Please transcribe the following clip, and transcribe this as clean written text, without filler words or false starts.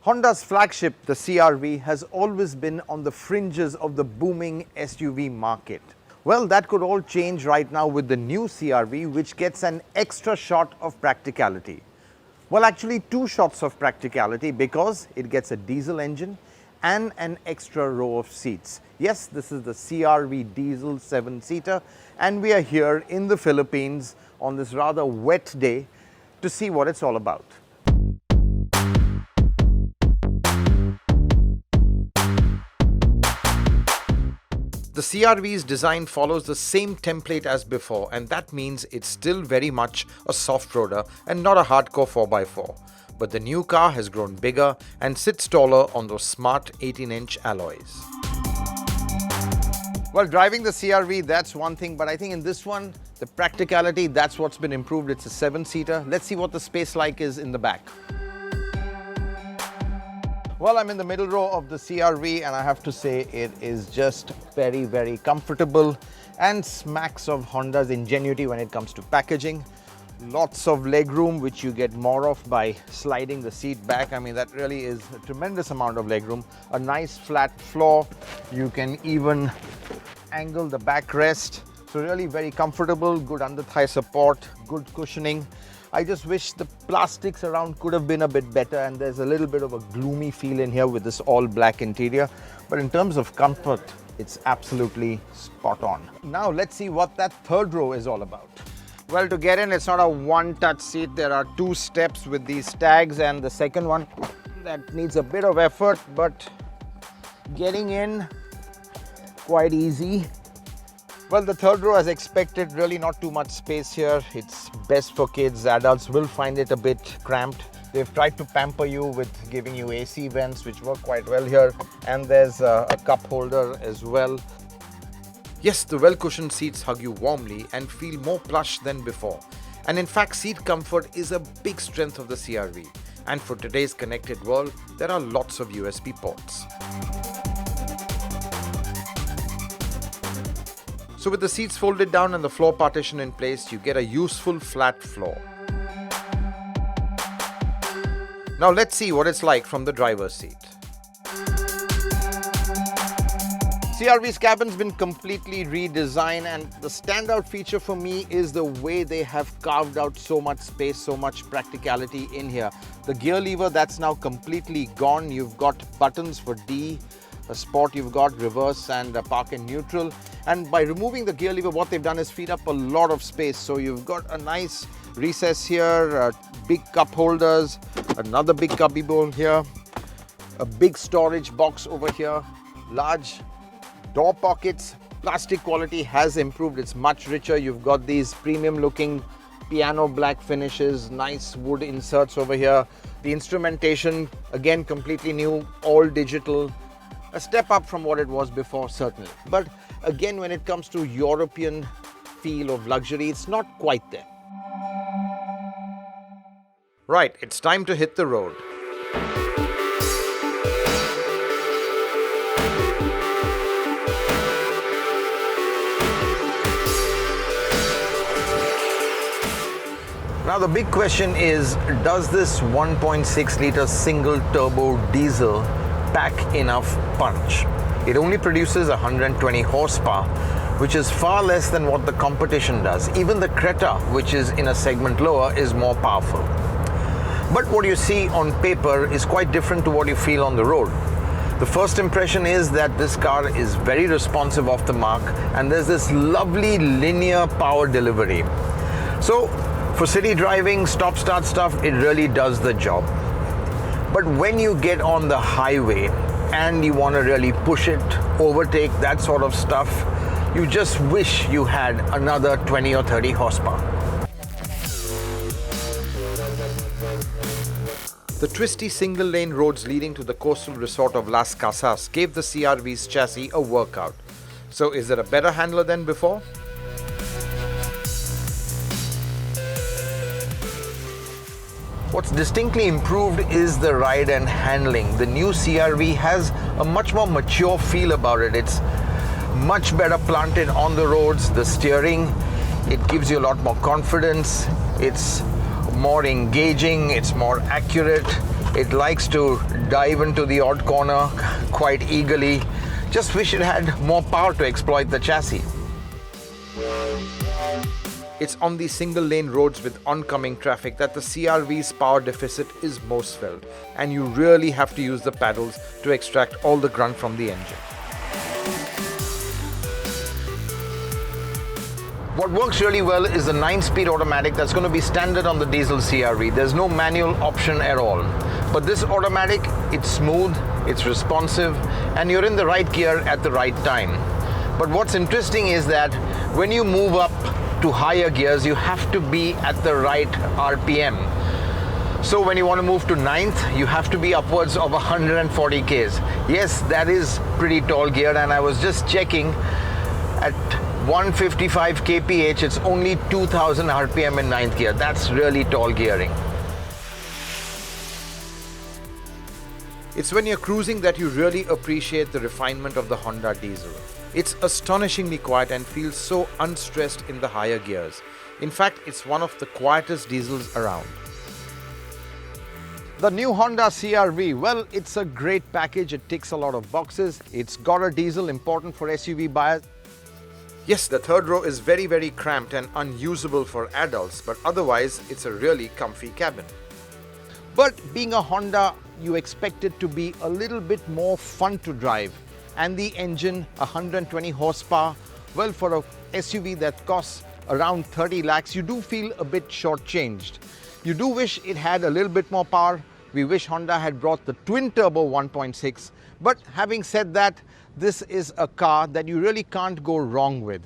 Honda's flagship, the CR-V, has always been on the fringes of the booming SUV market. Well, that could all change right now with the new CR-V, which gets an extra shot of practicality. Well, actually 2 shots of practicality, because it gets a diesel engine and an extra row of seats. Yes, this is the CR-V diesel 7-seater, and we are here in the Philippines on this rather wet day to see what it's all about. The CR-V's design follows the same template as before, and that means it's still very much a soft roader and not a hardcore 4x4. But the new car has grown bigger and sits taller on those smart 18-inch alloys. Well, driving the CR-V, that's one thing, but I think in this one, the practicality, that's what's been improved. It's a 7-seater. Let's see what the space like is in the back. Well, I'm in the middle row of the CR-V, and I have to say it is just very, very comfortable and smacks of Honda's ingenuity when it comes to packaging. Lots of legroom, which you get more of by sliding the seat back. I mean, that really is a tremendous amount of legroom. A nice flat floor. You can even angle the backrest. So really very comfortable, good under thigh support, good cushioning. I just wish the plastics around could have been a bit better, and there's a little bit of a gloomy feel in here with this all black interior. But in terms of comfort, it's absolutely spot on. Now let's see what that third row is all about. Well, to get in, it's not a one-touch seat. There are 2 steps with these tags, and the second one, that needs a bit of effort, but getting in, quite easy. Well, the third row, as expected, really not too much space here. It's best for kids. Adults will find it a bit cramped. They've tried to pamper you with giving you AC vents, which work quite well here. And there's a cup holder as well. Yes, the well-cushioned seats hug you warmly and feel more plush than before. And in fact, seat comfort is a big strength of the CR-V. And for today's connected world, there are lots of USB ports. So with the seats folded down and the floor partition in place, you get a useful flat floor. Now let's see what it's like from the driver's seat. CR-V's cabin's been completely redesigned, and the standout feature for me is the way they have carved out so much space, so much practicality in here. The gear lever, that's now completely gone. You've got buttons for D, a sport, you've got reverse and park and neutral. And by removing the gear lever, what they've done is freed up a lot of space. So you've got a nice recess here, big cup holders, another big cubby bowl here, a big storage box over here, large door pockets. Plastic quality has improved. It's much richer. You've got these premium looking piano black finishes, nice wood inserts over here. The instrumentation, again, completely new, all digital. A step up from what it was before, certainly. But again, when it comes to European feel of luxury, it's not quite there. Right, it's time to hit the road. Now the big question is, does this 1.6 litre single turbo diesel pack enough punch? It only produces 120 horsepower, which is far less than what the competition does. Even the Creta, which is in a segment lower, is more powerful. But what you see on paper is quite different to what you feel on the road. The first impression is that this car is very responsive off the mark, and there's this lovely linear power delivery. So for city driving, stop-start stuff, it really does the job. But when you get on the highway and you want to really push it, overtake, that sort of stuff, you just wish you had another 20 or 30 horsepower. The twisty single-lane roads leading to the coastal resort of Las Casas gave the CR-V's chassis a workout. So is it a better handler than before? What's distinctly improved is the ride and handling. The new CR-V has a much more mature feel about it. It's much better planted on the roads. The steering, it gives you a lot more confidence. It's more engaging, it's more accurate. It likes to dive into the odd corner quite eagerly. Just wish it had more power to exploit the chassis. It's on the single lane roads with oncoming traffic that the CR-V's power deficit is most felt, and you really have to use the paddles to extract all the grunt from the engine. What works really well is the 9-speed automatic that's going to be standard on the diesel CR-V. There's no manual option at all. But this automatic, it's smooth, it's responsive, and you're in the right gear at the right time. But what's interesting is that when you move up to higher gears, you have to be at the right RPM. So when you want to move to 9th, you have to be upwards of 140 Ks. Yes, that is pretty tall gear, and I was just checking at 155 kph, it's only 2000 RPM in 9th gear. That's really tall gearing. It's when you're cruising that you really appreciate the refinement of the Honda diesel. It's astonishingly quiet and feels so unstressed in the higher gears. In fact, it's one of the quietest diesels around. The new Honda CR-V, well, it's a great package. It ticks a lot of boxes. It's got a diesel, important for SUV buyers. Yes, the third row is very cramped and unusable for adults, but otherwise it's a really comfy cabin. But being a Honda, you expect it to be a little bit more fun to drive. And the engine, 120 horsepower, well, for a SUV that costs around 30 lakhs, you do feel a bit shortchanged. You do wish it had a little bit more power. We wish Honda had brought the twin-turbo 1.6. But having said that, this is a car that you really can't go wrong with.